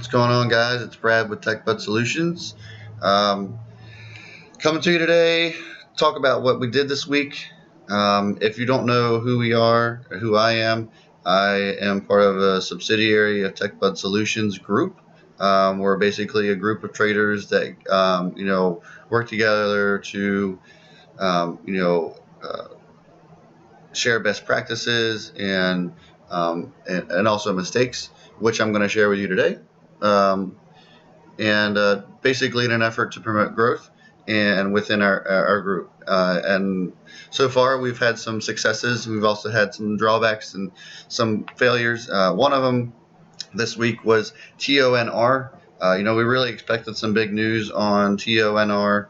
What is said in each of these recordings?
What's going on, guys? It's Brad with TechBud Solutions. Um, Coming to you today, talk about what we did this week. If you don't know who we are or who I am part of a subsidiary of TechBud Solutions Group. We're basically a group of traders that work together to um, you know uh, share best practices and also mistakes, which I'm going to share with you today. Um, and basically in an effort to promote growth and within our group. And so far, we've had some successes. We've also had some drawbacks and some failures. One of them this week was TONR. We really expected some big news on TONR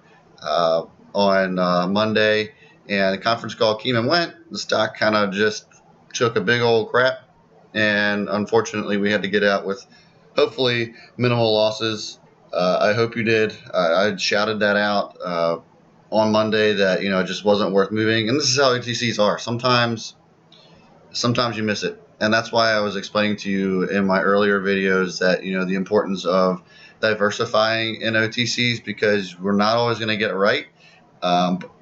on Monday, and the conference call came and went. The stock kind of just took a big old crap, and unfortunately, we had to get out with hopefully minimal losses. I hope you did. I shouted that out on Monday that it just wasn't worth moving, and this is how OTCs are. Sometimes you miss it, and that's why I was explaining to you in my earlier videos that the importance of diversifying in OTCs, because we're not always going to get it right.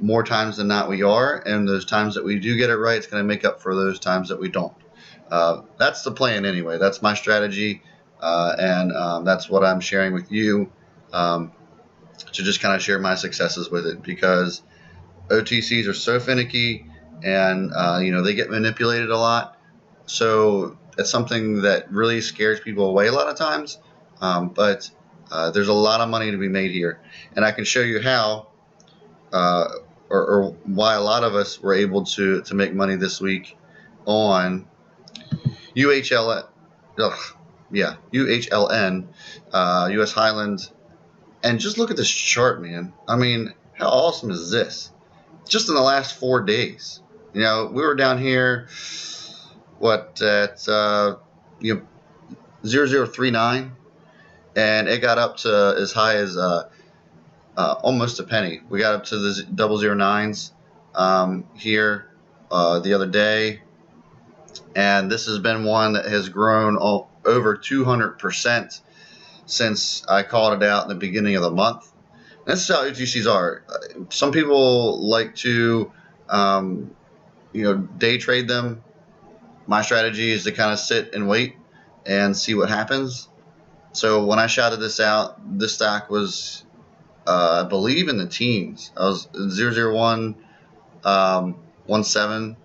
More times than not we are, and those times that we do get it right, it's going to make up for those times that we don't. That's the plan anyway. That's my strategy, and that's what I'm sharing with you, to just kind of share my successes with it, because OTCs are so finicky, and they get manipulated a lot. So it's something that really scares people away a lot of times. But there's a lot of money to be made here, and I can show you how, or why a lot of us were able to make money this week on UHLN, US Highland. And just look at this chart, man. I mean, how awesome is this? Just in the last 4 days. We were down here, at 0039, and it got up to as high as almost a penny. We got up to the 009s here the other day, and this has been one that has grown over 200% since I called it out in the beginning of the month. This is how OTCs are. Some people like to, day trade them. My strategy is to kind of sit and wait and see what happens. So when I shouted this out, this stock was, I believe, in the teens. I was 001, 17,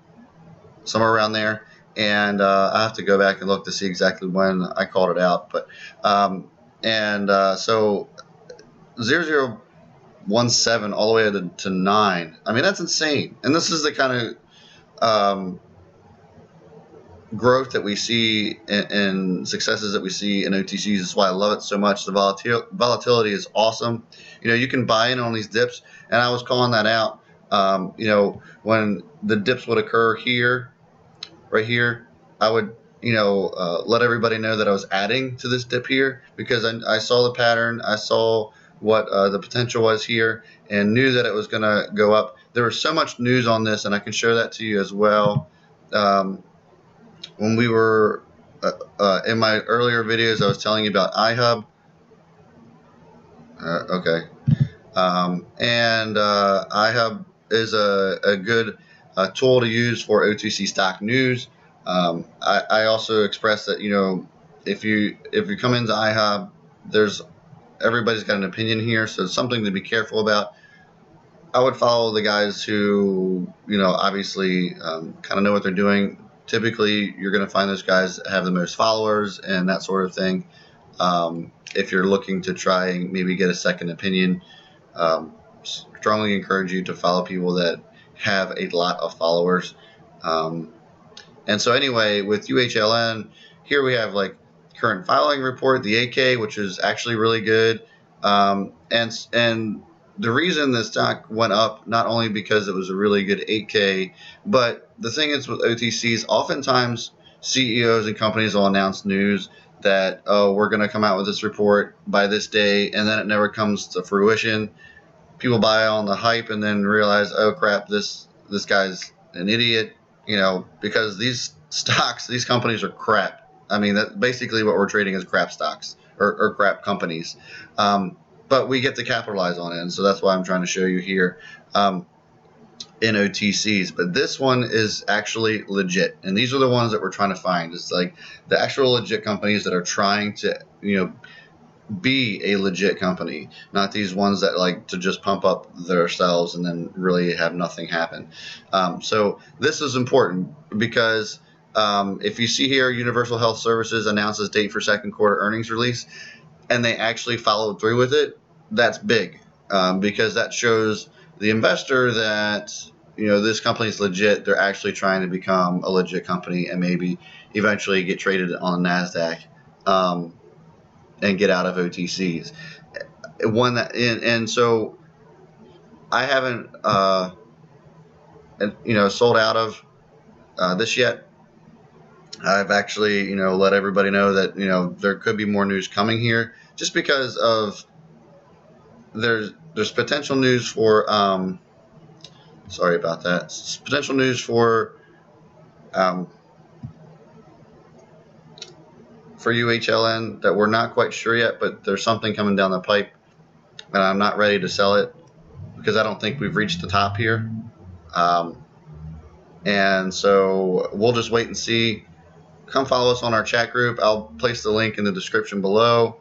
somewhere around there. And I have to go back and look to see exactly when I called it out. But so 0017 all the way to 9. I mean, that's insane. And this is the kind of growth that we see and successes that we see in OTCs. That's why I love it so much. The volatility is awesome. You can buy in on these dips, and I was calling that out. When the dips would occur here, right here, I would let everybody know that I was adding to this dip here, because I saw the pattern. I saw what the potential was here, and knew that it was going to go up. There was so much news on this, and I can show that to you as well. When we were in my earlier videos, I was telling you about iHub. And iHub is a good tool to use for OTC stock news. I also expressed that if you come into iHub, everybody's got an opinion here, so it's something to be careful about. I would follow the guys who obviously kind of know what they're doing. Typically, you're going to find those guys that have the most followers and that sort of thing. If you're looking to try and maybe get a second opinion, strongly encourage you to follow people that have a lot of followers. And so anyway, with UHLN, here we have like current filing report, the 8K, which is actually really good. And the reason the stock went up, not only because it was a really good 8K, but the thing is with OTCs, oftentimes CEOs and companies will announce news that, oh, we're going to come out with this report by this day, and then it never comes to fruition. People buy on the hype and then realize, oh crap, this guy's an idiot, because these stocks, these companies are crap. I mean, that's basically what we're trading as crap stocks. or crap companies. But we get to capitalize on it, and so that's why I'm trying to show you here in OTCs. But this one is actually legit, and these are the ones that we're trying to find. It's like the actual legit companies that are trying to, be a legit company, not these ones that like to just pump up themselves and then really have nothing happen. So this is important because if you see here, Universal Health Services announces date for second quarter earnings release, and they actually followed through with it, that's big, because that shows the investor that this company is legit. They're actually trying to become a legit company and maybe eventually get traded on the NASDAQ. And get out of OTCs. And so I haven't sold out of this yet. I've actually let everybody know that there could be more news coming here, just because of there's potential news for sorry about that, potential news for UHLN that we're not quite sure yet, but there's something coming down the pipe, and I'm not ready to sell it because I don't think we've reached the top here. And so we'll just wait and see. Come follow us on our chat group. I'll place the link in the description below,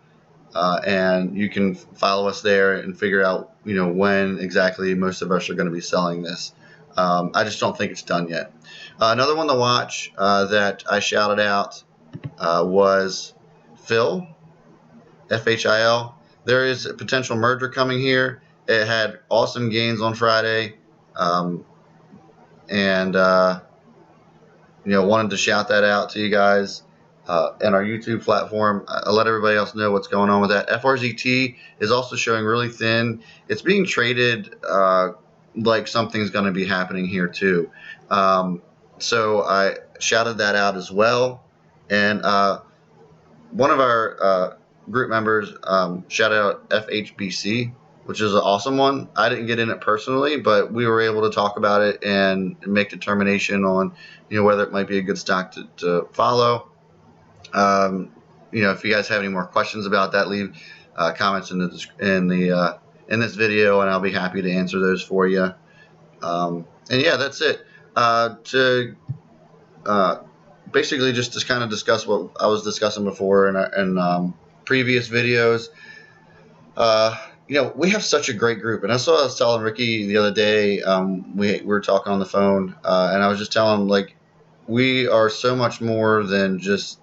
and you can follow us there and figure out when exactly most of us are going to be selling this. I just don't think it's done yet. Another one to watch that I shouted out was Phil, FHIL. There is a potential merger coming here. It had awesome gains on Friday, and wanted to shout that out to you guys in our YouTube platform. I'll let everybody else know what's going on with that. FRZT is also showing really thin. It's being traded like something's going to be happening here too. So I shouted that out as well. And one of our group members shouted out FHBC, which is an awesome one. I didn't get in it personally, but we were able to talk about it and make determination on whether it might be a good stock to follow. If you guys have any more questions about that, leave comments in this video, and I'll be happy to answer those for you. And yeah, that's it. Basically just to kind of discuss what I was discussing before in previous videos. We have such a great group, and that's what I was telling Ricky the other day. We were talking on the phone, and I was just telling him, like, we are so much more than just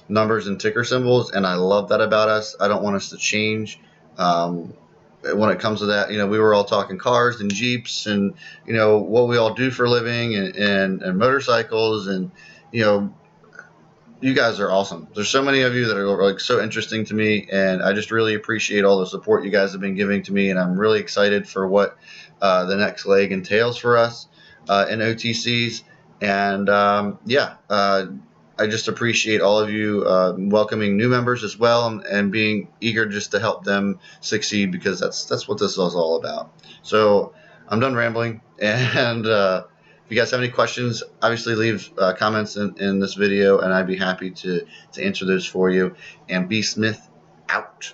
numbers and ticker symbols, and I love that about us. I don't want us to change. When it comes to that, we were all talking cars and Jeeps and what we all do for a living and motorcycles, and you guys are awesome. There's so many of you that are like so interesting to me, and I just really appreciate all the support you guys have been giving to me, and I'm really excited for what the next leg entails for us in OTCs. And I just appreciate all of you welcoming new members as well, and being eager just to help them succeed, because that's what this is all about. So I'm done rambling, and if you guys have any questions, obviously leave comments in this video, and I'd be happy to answer those for you. And B Smith out.